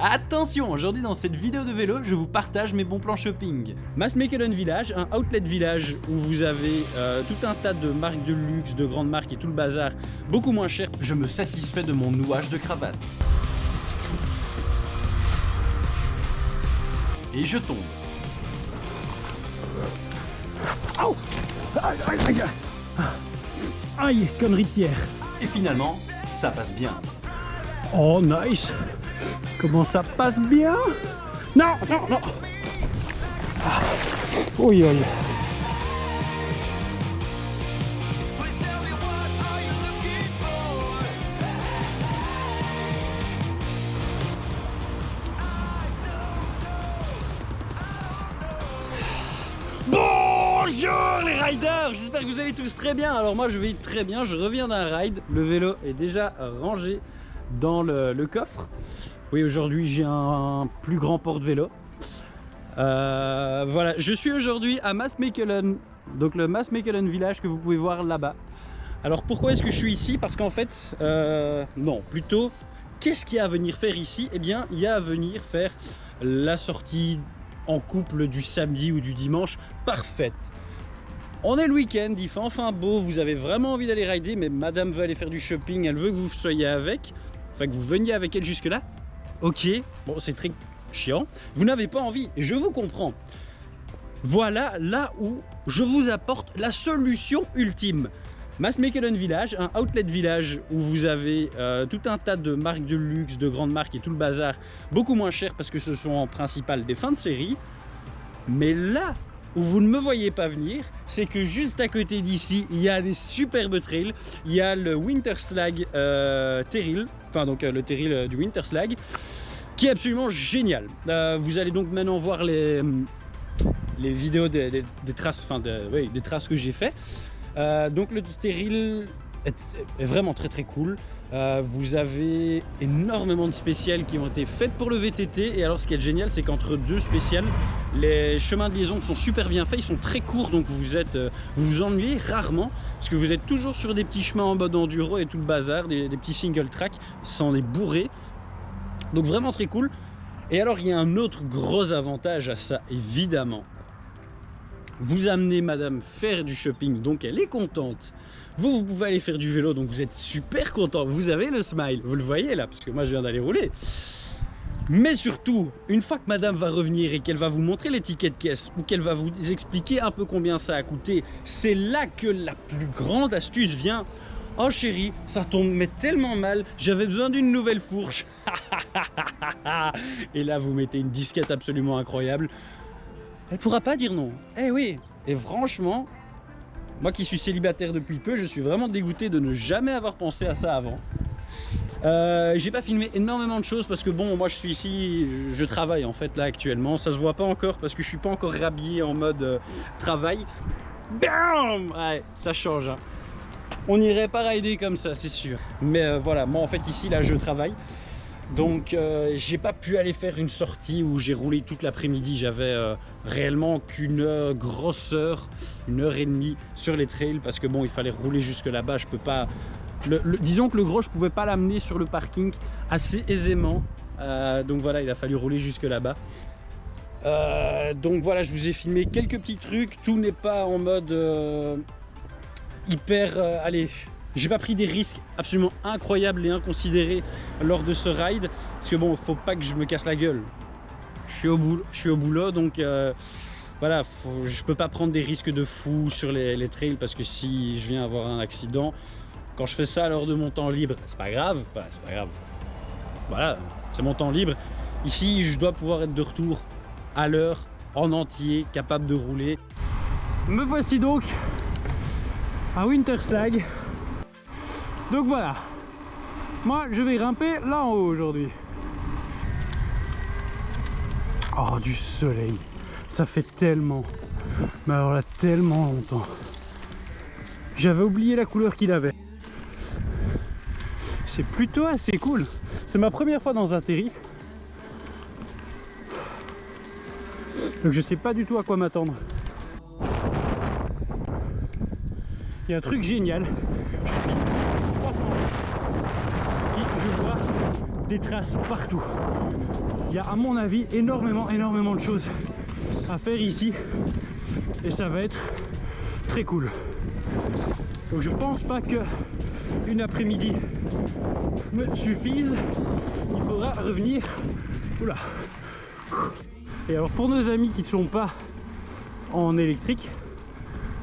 Attention, aujourd'hui dans cette vidéo de vélo, je vous partage mes bons plans shopping. Maasmechelen Village, un outlet village où vous avez tout un tas de marques de luxe, de grandes marques et tout le bazar, beaucoup moins cher. Je me satisfais de mon nouage de cravate. Et je tombe. Oh, aïe, aïe, aïe. Aïe, connerie de pierre. Et finalement, ça passe bien. Oh, nice. Comment ça passe bien? Non, non, non. Ah. Oui, oui. Bonjour les riders, j'espère que vous allez tous très bien. Alors moi je vais très bien, je reviens d'un ride. Le vélo est déjà rangé dans le coffre. Oui, aujourd'hui j'ai un plus grand porte-vélo. Voilà, je suis aujourd'hui à Maasmechelen, donc le Maasmechelen Village que vous pouvez voir là-bas. Alors pourquoi est-ce que je suis ici? Parce qu'en fait, non, plutôt, qu'est-ce qu'il y a à venir faire ici? Eh bien, il y a à venir faire la sortie en couple du samedi ou du dimanche parfaite. On est le week-end, il fait enfin beau, vous avez vraiment envie d'aller rider, mais madame veut aller faire du shopping, elle veut que vous soyez avec, enfin que vous veniez avec elle jusque là. Ok, bon c'est très chiant, vous n'avez pas envie, et je vous comprends. Voilà là où je vous apporte la solution ultime. Maasmechelen Village, un outlet village où vous avez tout un tas de marques de luxe, de grandes marques et tout le bazar, beaucoup moins cher parce que ce sont en principal des fins de série. Mais là où vous ne me voyez pas venir, c'est que juste à côté d'ici, il y a des superbes trails. Il y a le Winterslag Terril, enfin donc le Terril du Winterslag, qui est absolument génial. Vous allez donc maintenant voir les vidéos des traces, enfin des traces que j'ai fait. Donc le Terril est vraiment très cool. Vous avez énormément de spéciales qui ont été faites pour le VTT. Et alors ce qui est génial, c'est qu'entre deux spéciales, les chemins de liaison sont super bien faits. Ils sont très courts, donc vous vous ennuyez rarement. Parce que vous êtes toujours sur des petits chemins en mode enduro et tout le bazar, des petits single track sans les bourrer. Donc vraiment très cool. Et alors il y a un autre gros avantage à ça, évidemment. Vous amenez madame faire du shopping, donc elle est contente. Vous pouvez aller faire du vélo, donc vous êtes super content. Vous avez le smile, vous le voyez là, parce que moi je viens d'aller rouler. Mais surtout, une fois que madame va revenir et qu'elle va vous montrer les tickets de caisse ou qu'elle va vous expliquer un peu combien ça a coûté, c'est là que la plus grande astuce vient. Oh chérie, ça tombe mais tellement mal, j'avais besoin d'une nouvelle fourche. Et là vous mettez une disquette absolument incroyable. Elle pourra pas dire non. Eh oui. Et franchement, moi qui suis célibataire depuis peu, je suis vraiment dégoûté de ne jamais avoir pensé à ça avant. J'ai pas filmé énormément de choses parce que bon, moi je suis ici, je travaille en fait là actuellement. Ça se voit pas encore parce que je suis pas encore rhabillé en mode travail. Bam! Ouais, ça change. Hein. On irait pas rider comme ça, c'est sûr. Mais voilà, moi en fait ici là je travaille. Donc j'ai pas pu aller faire une sortie où j'ai roulé toute l'après-midi. J'avais réellement qu'une grosse heure, 1h30 sur les trails parce que bon il fallait rouler jusque là-bas. Je peux pas. Disons que le gros je pouvais pas l'amener sur le parking assez aisément. Donc voilà, il a fallu rouler jusque là-bas. Donc voilà, je vous ai filmé quelques petits trucs. Tout n'est pas en mode hyper. Allez. J'ai pas pris des risques absolument incroyables et inconsidérés lors de ce ride parce que bon, faut pas que je me casse la gueule. Je suis au boulot, donc voilà, je peux pas prendre des risques de fou sur les trails parce que si je viens avoir un accident, quand je fais ça lors de mon temps libre, c'est pas grave, c'est pas grave. Voilà, c'est mon temps libre. Ici, je dois pouvoir être de retour à l'heure, en entier, capable de rouler. Me voici donc à Winterslag. Donc voilà, moi je vais grimper là en haut aujourd'hui. Oh du soleil, ça fait tellement, mais alors là tellement longtemps. J'avais oublié la couleur qu'il avait. C'est plutôt assez cool. C'est ma première fois dans un terri. Donc je sais pas du tout à quoi m'attendre. Il y a un truc génial. Je vois des traces partout. Il y a à mon avis énormément de choses à faire ici et ça va être très cool. Donc je pense pas que une après-midi me suffise, il faudra revenir. Oula. Et alors pour nos amis qui ne sont pas en électrique,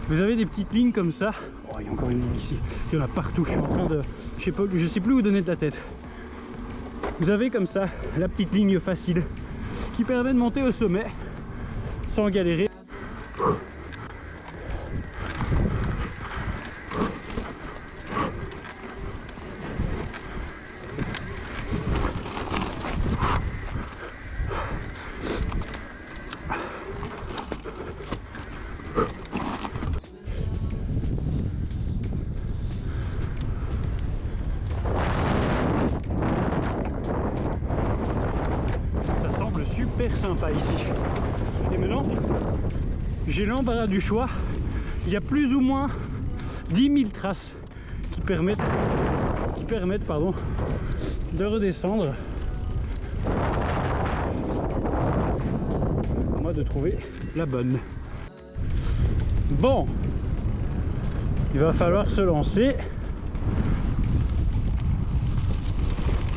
vous avez des petites lignes comme ça. Oh, il y a encore une ligne ici, il y en a partout, je suis en train de... je sais plus où donner de la tête. Vous avez comme ça la petite ligne facile qui permet de monter au sommet sans galérer. Super sympa ici. Et maintenant, j'ai l'embarras du choix. Il y a plus ou moins 10 000 traces qui permettent de redescendre. À moi de trouver la bonne. Bon, il va falloir se lancer.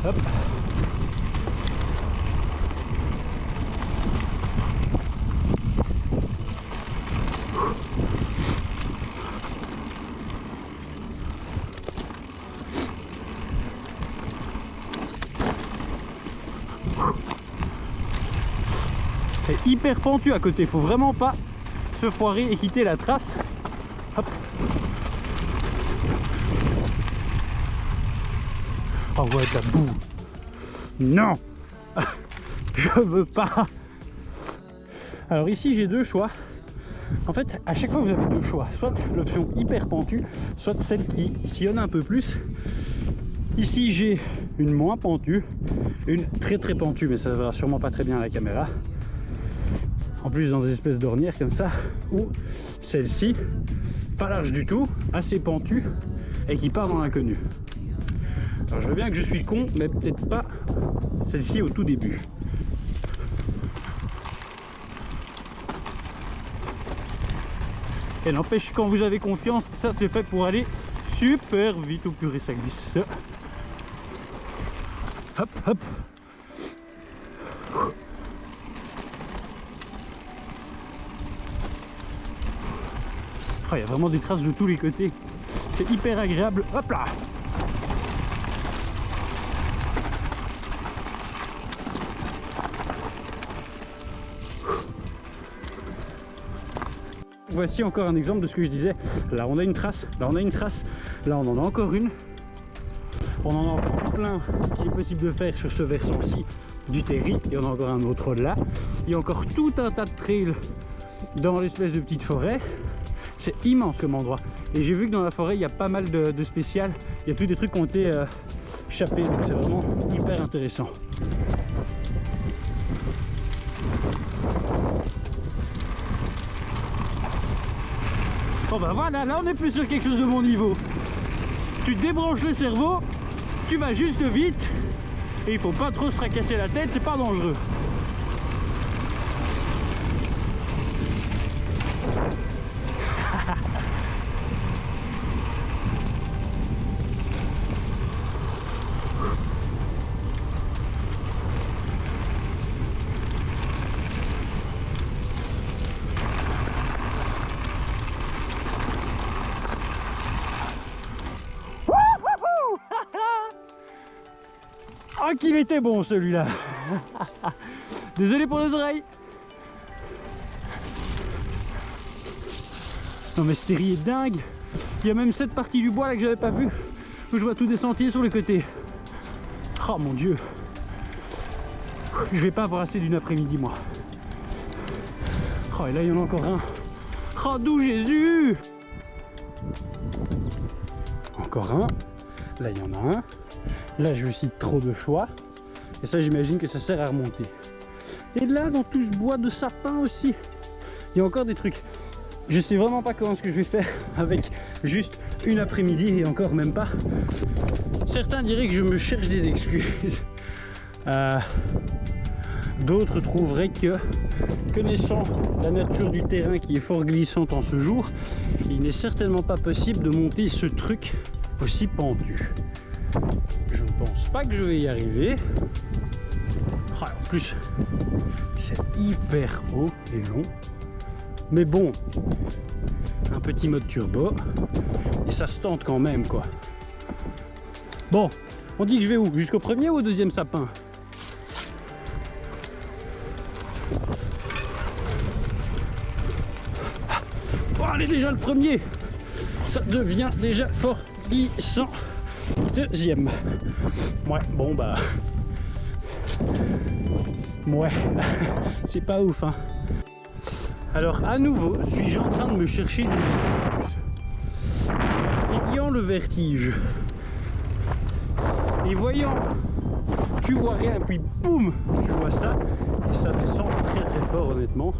Hop. C'est hyper pentu à côté, faut vraiment pas se foirer et quitter la trace. Hop. Oh ouais, de la boue. Non. Je veux pas. Alors ici j'ai deux choix. En fait, à chaque fois vous avez deux choix. Soit l'option hyper pentue, soit celle qui sillonne un peu plus. Ici j'ai une moins pentue, une très pentue, mais ça ne verra sûrement pas très bien à la caméra. En plus dans des espèces d'ornières comme ça, ou celle-ci, pas large du tout, assez pentue et qui part dans l'inconnu. Alors je veux bien que je suis con, mais peut-être pas celle-ci au tout début. Et n'empêche, quand vous avez confiance, ça c'est fait pour aller super vite. Au purée, ça glisse. Hop, hop. Oh, il y a vraiment des traces de tous les côtés. C'est hyper agréable. Hop là. Voici encore un exemple de ce que je disais. Là on a une trace, là on a une trace, là on en a encore une. On en a encore plein qu'il est possible de faire sur ce versant-ci du terri. Et on a encore un autre là. Il y a encore tout un tas de trails dans l'espèce de petite forêt. C'est immense comme endroit. Et j'ai vu que dans la forêt il y a pas mal de spéciales. Il y a tous des trucs qui ont été échappés. Donc c'est vraiment hyper intéressant. Bon bah voilà, là on est plus sur quelque chose de mon niveau. Tu débranches le cerveau, tu vas juste vite et il faut pas trop se fracasser la tête, c'est pas dangereux. Oh qu'il était bon celui-là. Désolé pour les oreilles. Non mais ce terri est dingue. Il y a même cette partie du bois là que j'avais pas vu, où je vois tous des sentiers sur les côtés. Oh mon dieu. Je vais pas avoir assez d'une après-midi moi. Oh et là il y en a encore un. Oh d'où Jésus. Encore un. Là il y en a un. Là j'ai aussi trop de choix. Et ça j'imagine que ça sert à remonter. Et là dans tout ce bois de sapin aussi, il y a encore des trucs. Je sais vraiment pas comment ce que je vais faire avec juste une après-midi et encore même pas. Certains diraient que je me cherche des excuses. D'autres trouveraient que, connaissant la nature du terrain qui est fort glissante en ce jour, il n'est certainement pas possible de monter ce truc aussi pentu. Je ne pense pas que je vais y arriver. Ah, en plus, c'est hyper haut et long. Mais bon, un petit mode turbo et ça se tente quand même quoi. Bon, on dit que je vais où? Jusqu'au premier ou au deuxième sapin? Oh, allez, déjà le premier, ça devient déjà fort glissant. Deuxième, ouais, bon bah, ouais, c'est pas ouf hein. Alors à nouveau, suis-je en train de me chercher des excuses. Ayant le vertige et voyant, tu vois rien, puis boum, tu vois ça, et ça descend très très fort honnêtement.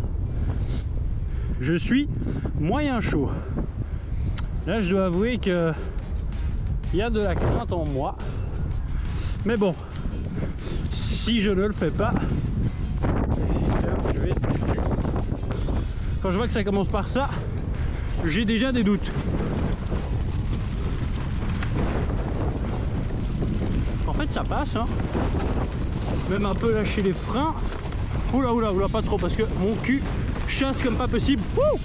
Je suis moyen chaud. Là je dois avouer que il y a de la crainte en moi. Mais bon, si je ne le fais pas, je vais... Quand je vois que ça commence par ça, j'ai déjà des doutes. En fait ça passe hein. Même un peu lâcher les freins. Oula oula oula, pas trop parce que mon cul chasse comme pas possible. Wouh!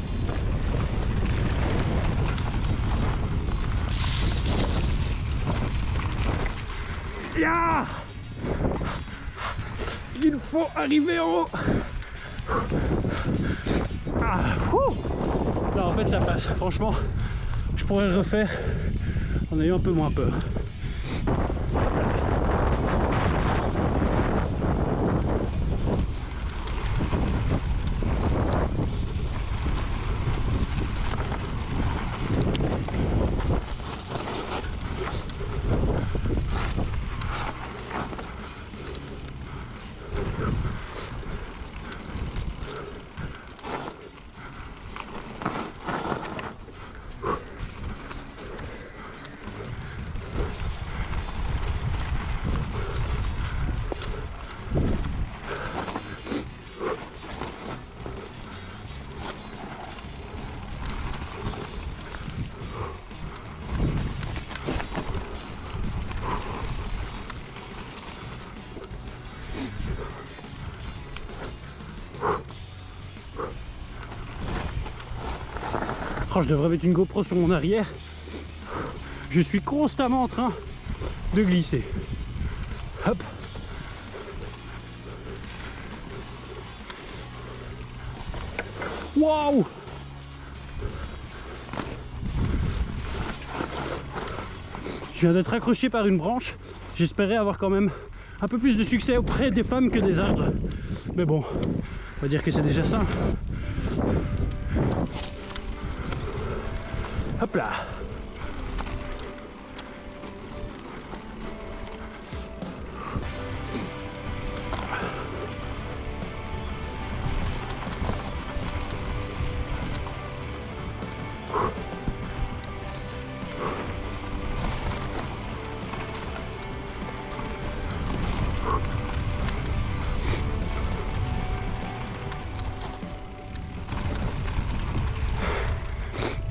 Yeah! Il faut arriver en haut. Ah, là en fait ça passe, franchement je pourrais le refaire en ayant un peu moins peur. Oh, je devrais mettre une GoPro sur mon arrière. Je suis constamment en train de glisser. Hop. Waouh! Je viens d'être accroché par une branche. J'espérais avoir quand même un peu plus de succès auprès des femmes que des arbres. Mais bon, on va dire que c'est déjà ça. Hop là.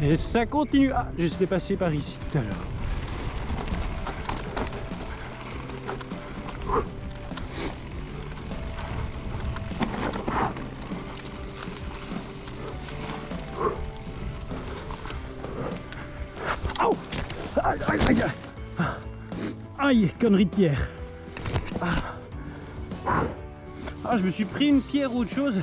Et ça continue. Ah, je suis passé par ici tout à l'heure. Aïe, aïe, aïe, aïe. Aïe, connerie de pierre. Ah, je me suis pris une pierre ou autre chose.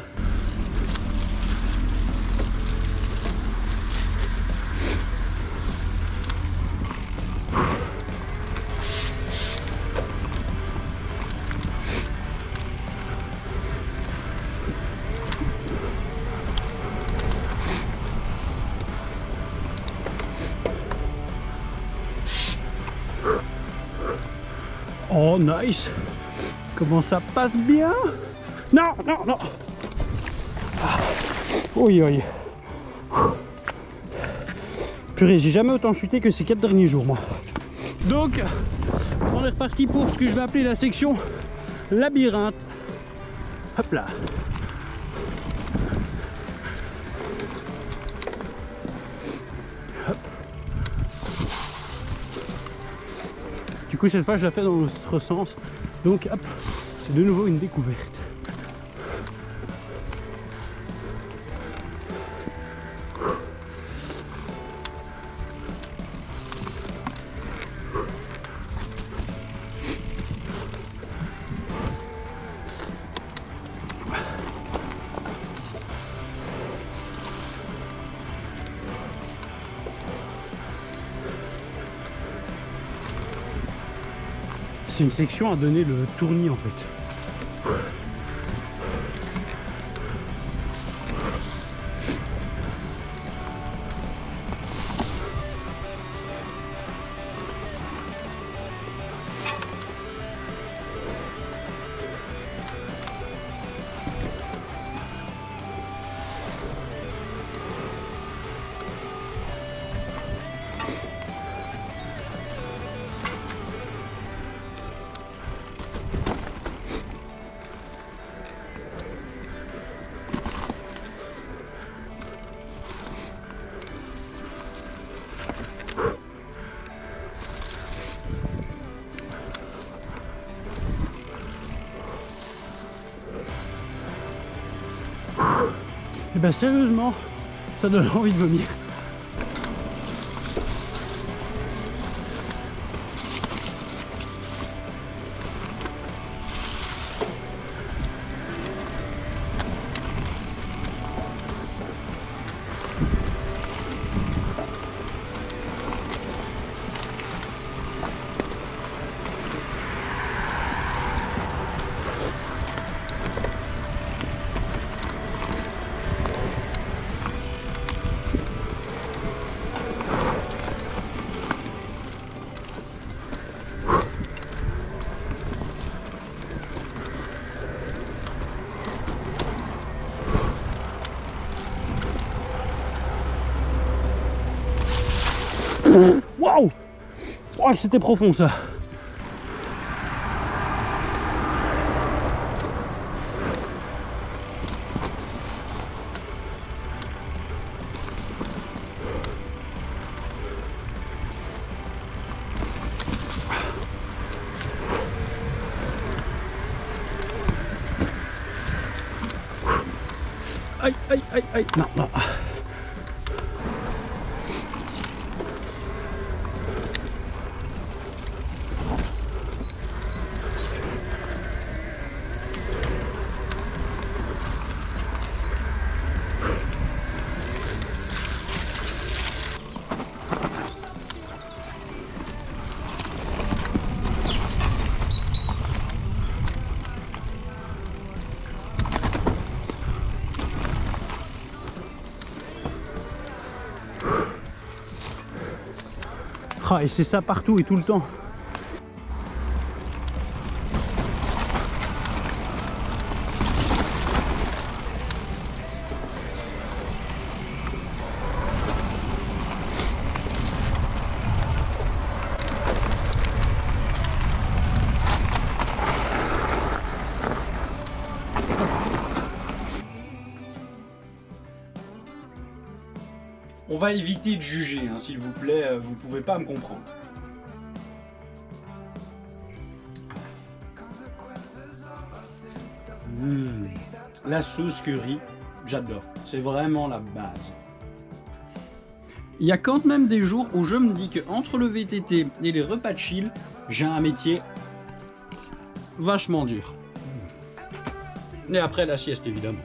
Oh nice. Comment ça passe bien. Non, non, non. Oui, oui. Purée, j'ai jamais autant chuté que ces 4 derniers jours moi. Donc on est reparti pour ce que je vais appeler la section labyrinthe. Hop là. Hop. Du coup cette fois je la fais dans l'autre sens. Donc hop, c'est de nouveau une découverte. C'est une section à donner le tournis en fait. Et ben sérieusement, ça donne envie de vomir. Waouh! Oh, c'était profond ça! Aïe, aïe, aïe, aïe! Non, non! Ah, et c'est ça partout et tout le temps. On va éviter de juger, hein, s'il vous plaît, vous pouvez pas me comprendre. La sauce curry, j'adore. C'est vraiment la base. Il y a quand même des jours où je me dis que entre le VTT et les repas de chill, j'ai un métier vachement dur. Et après la sieste évidemment.